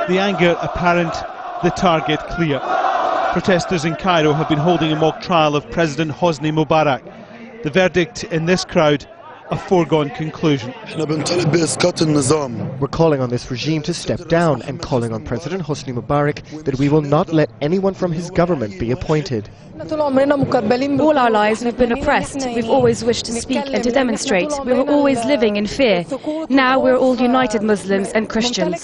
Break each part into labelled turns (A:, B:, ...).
A: The anger apparent, the target clear. Protesters in Cairo have been holding a mock trial of President Hosni Mubarak. The verdict in this crowd, a foregone conclusion.
B: We're calling on this regime to step down and calling on President Hosni Mubarak that we will not let anyone from his government be appointed.
C: All our lives we've been oppressed. We've always wished to speak and to demonstrate. We were always living in fear. Now we're all united Muslims and Christians.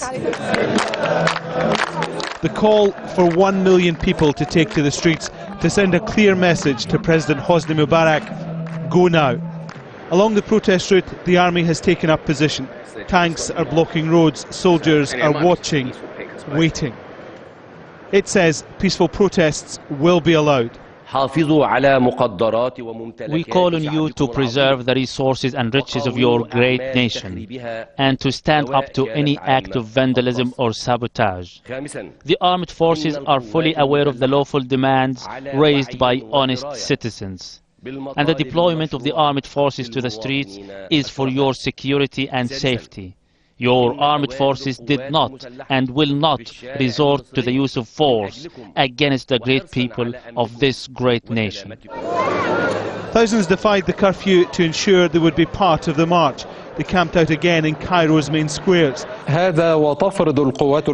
A: The call for 1 million people to take to the streets to send a clear message to President Hosni Mubarak: go now. Along the protest route, the army has taken up position. Tanks are blocking roads, soldiers are watching, waiting. It says peaceful protests will be allowed.
D: We call on you to preserve the resources and riches of your great nation and to stand up to any act of vandalism or sabotage. The armed forces are fully aware of the lawful demands raised by honest citizens, and the deployment of the armed forces to the streets is for your security and safety. Your armed forces did not and will not resort to the use of force against the great people of this great nation.
A: Thousands defied the curfew to ensure they would be part of the march. They camped out again in Cairo's main squares.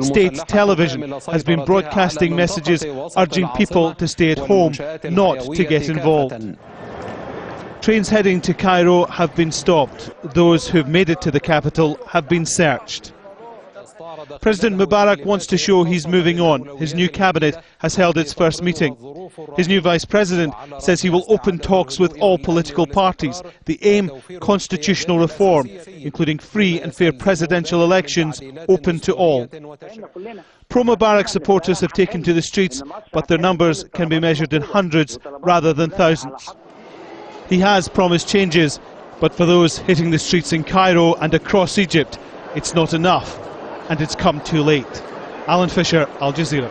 A: State television has been broadcasting messages urging people to stay at home, not to get involved. Trains heading to Cairo have been stopped. Those who've made it to the capital have been searched. President Mubarak wants to show he's moving on. His new cabinet has held its first meeting. His new vice president says he will open talks with all political parties. The aim, constitutional reform, including free and fair presidential elections, open to all. Pro-Mubarak supporters have taken to the streets, but their numbers can be measured in hundreds rather than thousands. He has promised changes, but for those hitting the streets in Cairo and across Egypt, it's not enough, and it's come too late. Alan Fisher, Al Jazeera.